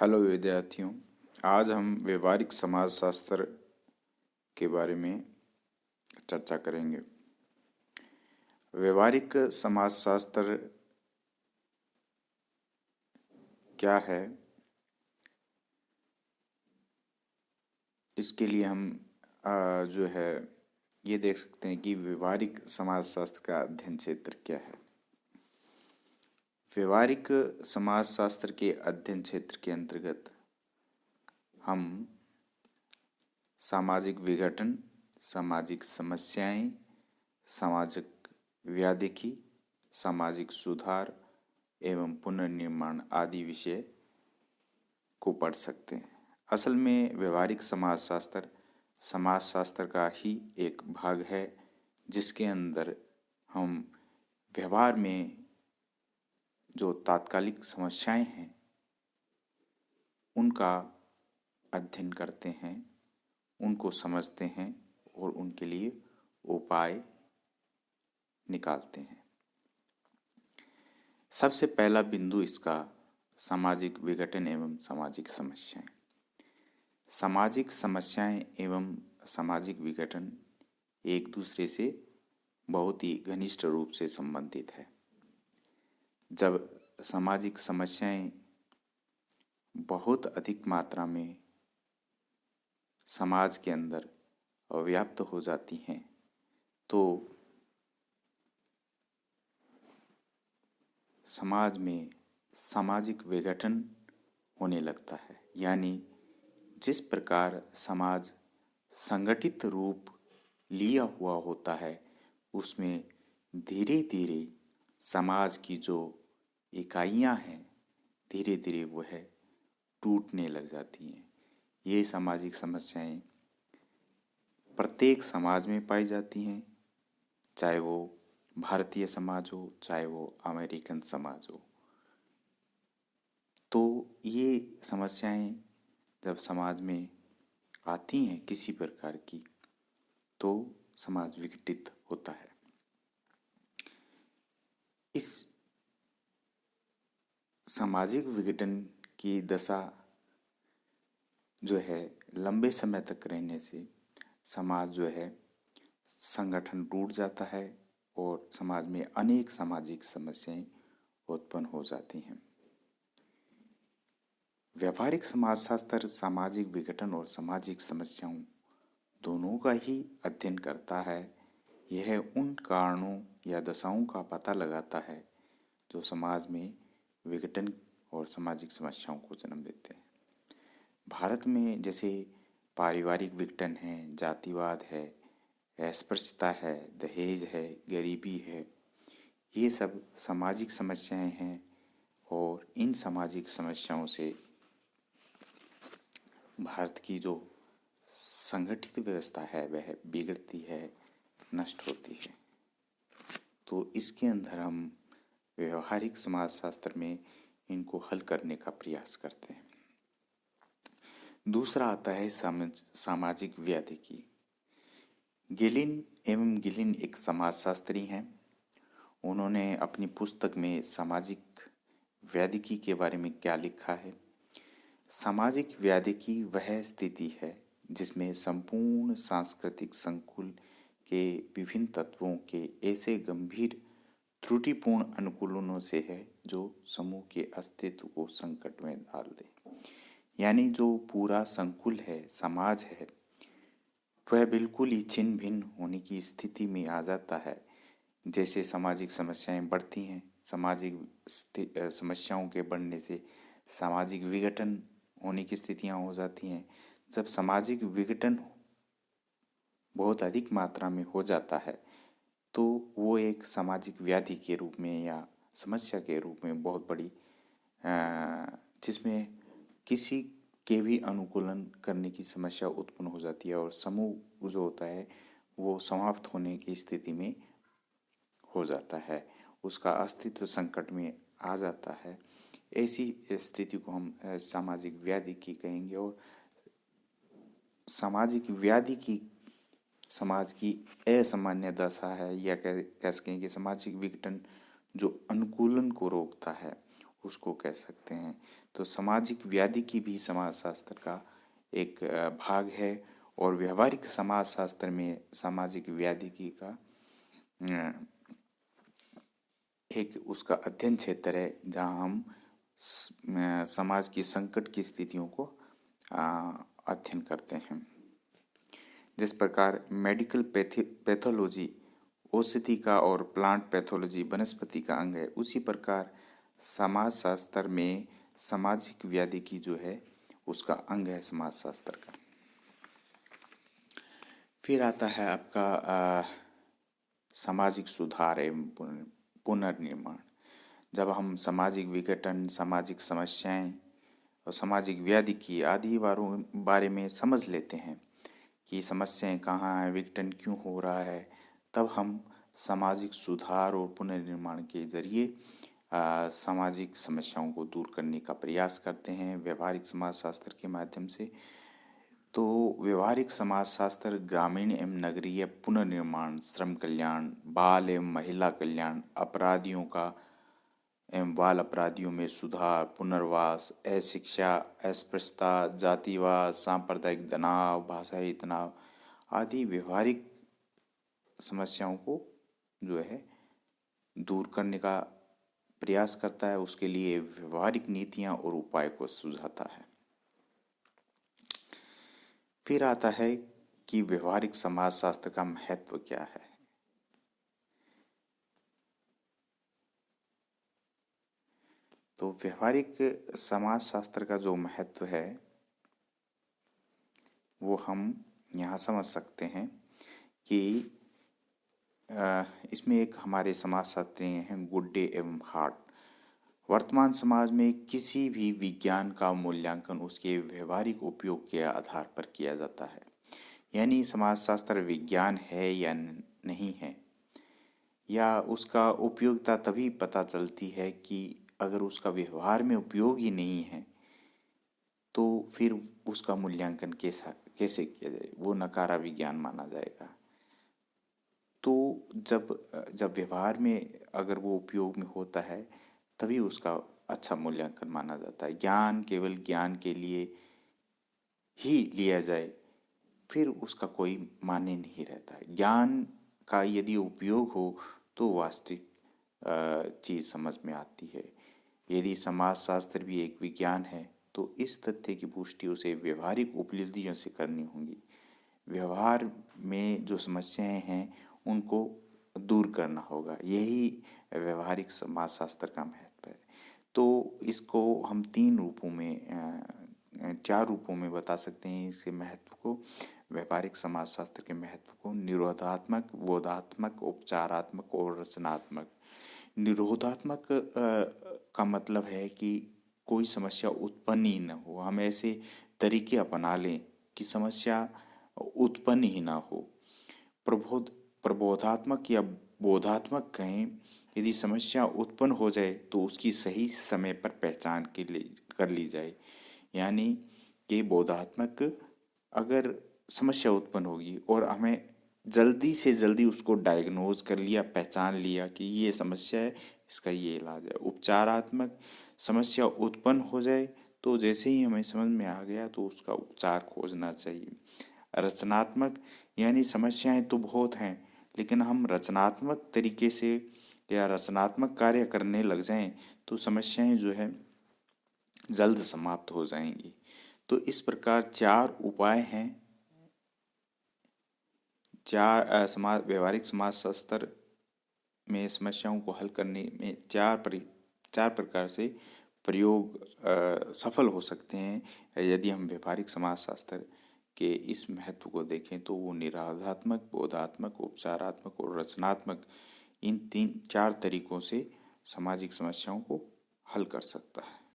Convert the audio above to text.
Hello विद्यार्थियों। आज हम व्यवहारिक समाजशास्त्र के बारे में चर्चा करेंगे। व्यवहारिक समाजशास्त्र क्या है, इसके लिए हम जो है ये देख सकते हैं कि व्यवहारिक समाजशास्त्र का अध्ययन क्षेत्र क्या है। व्यवहारिक समाजशास्त्र के अध्ययन क्षेत्र के अंतर्गत हम सामाजिक विघटन, सामाजिक समस्याएं, सामाजिक व्याधिकी, सामाजिक सुधार एवं पुनर्निर्माण आदि विषय को पढ़ सकते हैं। असल में व्यवहारिक समाजशास्त्र समाजशास्त्र का ही एक भाग है, जिसके अंदर हम व्यवहार में जो तात्कालिक समस्याएं हैं उनका अध्ययन करते हैं, उनको समझते हैं और उनके लिए उपाय निकालते हैं। सबसे पहला बिंदु इसका सामाजिक विघटन एवं सामाजिक समस्याएं। सामाजिक समस्याएं एवं सामाजिक विघटन एक दूसरे से बहुत ही घनिष्ठ रूप से संबंधित है। जब सामाजिक समस्याएं बहुत अधिक मात्रा में समाज के अंदर व्याप्त हो जाती हैं तो समाज में सामाजिक विघटन होने लगता है। यानी जिस प्रकार समाज संगठित रूप लिया हुआ होता है उसमें धीरे धीरे समाज की जो इकाइयां हैं धीरे धीरे वह टूटने लग जाती हैं। ये सामाजिक समस्याएं प्रत्येक समाज में पाई जाती हैं, चाहे वो भारतीय समाज हो चाहे वो अमेरिकन समाज हो। तो ये समस्याएं जब समाज में आती हैं किसी प्रकार की तो समाज विघटित होता है। इस सामाजिक विघटन की दशा जो है लंबे समय तक रहने से समाज जो है संगठन टूट जाता है और समाज में अनेक सामाजिक समस्याएं उत्पन्न हो जाती हैं। व्यवहारिक समाजशास्त्र सामाजिक विघटन और सामाजिक समस्याओं दोनों का ही अध्ययन करता है। यह उन कारणों या दशाओं का पता लगाता है जो समाज में विघटन और सामाजिक समस्याओं को जन्म देते हैं। भारत में जैसे पारिवारिक विघटन है, जातिवाद है, अस्पृश्यता है, दहेज है, गरीबी है, ये सब सामाजिक समस्याएं हैं और इन सामाजिक समस्याओं से भारत की जो संगठित व्यवस्था है वह बिगड़ती है, नष्ट होती है। तो इसके अंदर हम व्यवहारिक समाजशास्त्र में इनको हल करने का प्रयास करते हैं। दूसरा आता है सामाजिक व्याधिकी। गिलिन एक समाजशास्त्री हैं। उन्होंने अपनी पुस्तक में सामाजिक व्याधिकी के बारे में क्या लिखा है। सामाजिक व्याधिकी वह स्थिति है जिसमें संपूर्ण सांस्कृतिक संकुल के विभिन्न तत्वों के ऐसे गंभीर त्रुटिपूर्ण अनुकूलनों से है जो समूह के अस्तित्व को संकट में डाल दे। यानी जो पूरा संकुल है, समाज है, वह बिल्कुल ही छिन्न भिन्न होने की स्थिति में आ जाता है। जैसे सामाजिक समस्याएं बढ़ती हैं, सामाजिक समस्याओं के बढ़ने से सामाजिक विघटन होने की स्थितियां हो जाती हैं। जब सामाजिक विघटन बहुत अधिक मात्रा में हो जाता है तो वो एक सामाजिक व्याधि के रूप में या समस्या के रूप में बहुत बड़ी, जिसमें किसी के भी अनुकूलन करने की समस्या उत्पन्न हो जाती है और समूह जो होता है वो समाप्त होने की स्थिति में हो जाता है, उसका अस्तित्व संकट में आ जाता है। ऐसी स्थिति को हम सामाजिक व्याधि की कहेंगे। और सामाजिक व्याधि की समाज की असामान्य दशा है या कह सकें कि सामाजिक विघटन जो अनुकूलन को रोकता है उसको कह सकते हैं। तो सामाजिक व्याधिकी भी समाजशास्त्र का एक भाग है और व्यवहारिक समाजशास्त्र में सामाजिक व्याधिकी का एक उसका अध्ययन क्षेत्र है, जहाँ हम समाज की संकट की स्थितियों को अध्ययन करते हैं। जिस प्रकार मेडिकल पैथोलॉजी औषधि का और प्लांट पैथोलॉजी वनस्पति का अंग है, उसी प्रकार समाजशास्त्र में सामाजिक व्याधि की जो है उसका अंग है समाजशास्त्र का। फिर आता है आपका सामाजिक सुधार एवं पुनर्निर्माण। जब हम सामाजिक विघटन, सामाजिक समस्याएं और सामाजिक व्याधि की आदि बारे में समझ लेते हैं कि समस्याएं कहाँ हैं, विघटन क्यों हो रहा है, तब हम सामाजिक सुधार और पुनर्निर्माण के जरिए सामाजिक समस्याओं को दूर करने का प्रयास करते हैं व्यवहारिक समाजशास्त्र के माध्यम से। तो व्यवहारिक समाजशास्त्र ग्रामीण एवं नगरीय पुनर्निर्माण, श्रम कल्याण, बाल एवं महिला कल्याण, अपराधियों का एवं बाल अपराधियों में सुधार, पुनर्वास, अशिक्षा, अस्पृश्यता, जातिवाद, सांप्रदायिक तनाव, भाषाई तनाव आदि व्यवहारिक समस्याओं को जो है दूर करने का प्रयास करता है। उसके लिए व्यवहारिक नीतियां और उपाय को सुझाता है। फिर आता है कि व्यवहारिक समाजशास्त्र का महत्व क्या है। तो व्यवहारिक समाजशास्त्र का जो महत्व है वो हम यहाँ समझ सकते हैं कि इसमें एक हमारे समाजशास्त्री हैं गुड्डे एवं हार्ट। वर्तमान समाज में किसी भी विज्ञान का मूल्यांकन उसके व्यवहारिक उपयोग के आधार पर किया जाता है। यानी समाजशास्त्र विज्ञान है या नहीं है, या उसका उपयोगिता तभी पता चलती है कि अगर उसका व्यवहार में उपयोग ही नहीं है तो फिर उसका मूल्यांकन कैसे किया जाए, वो नकारा विज्ञान माना जाएगा। तो जब व्यवहार में अगर वो उपयोग में होता है तभी उसका अच्छा मूल्यांकन माना जाता है। ज्ञान केवल ज्ञान के लिए ही लिया जाए फिर उसका कोई मान्य नहीं रहता है। ज्ञान का यदि उपयोग हो तो वास्तविक चीज समझ में आती है। यदि समाजशास्त्र भी एक विज्ञान है तो इस तथ्य की पुष्टि उसे व्यवहारिक उपलब्धियों से करनी होगी। व्यवहार में जो समस्याएं हैं उनको दूर करना होगा, यही व्यवहारिक समाजशास्त्र का महत्व है। तो इसको हम चार रूपों में बता सकते हैं इसके महत्व को। व्यवहारिक समाजशास्त्र के महत्व को निरोधात्मक, बोधात्मक, उपचारात्मक और रचनात्मक। निरोधात्मक का मतलब है कि कोई समस्या उत्पन्न ही न हो, हम ऐसे तरीके अपना लें कि समस्या उत्पन्न ही ना हो। प्रबोधात्मक या बोधात्मक कहें, यदि समस्या उत्पन्न हो जाए तो उसकी सही समय पर पहचान कर ली जाए। यानी कि बोधात्मक, अगर समस्या उत्पन्न होगी और हमें जल्दी से जल्दी उसको डायग्नोज कर लिया, पहचान लिया कि ये समस्या है, इसका ये इलाज है। उपचारात्मक, समस्या उत्पन्न हो जाए तो जैसे ही हमें समझ में आ गया तो उसका उपचार खोजना चाहिए। रचनात्मक, यानी समस्याएं तो बहुत हैं लेकिन हम रचनात्मक तरीके से या रचनात्मक कार्य करने लग जाएं तो समस्याएं जो है जल्द समाप्त हो जाएंगी। तो इस प्रकार चार उपाय हैं, व्यवहारिक समाजशास्त्र में समस्याओं को हल करने में चार प्रकार से प्रयोग सफल हो सकते हैं। यदि हम व्यवहारिक समाजशास्त्र के इस महत्व को देखें तो वो निरोधात्मक, बोधात्मक, उपचारात्मक और रचनात्मक, इन चार तरीकों से सामाजिक समस्याओं को हल कर सकता है।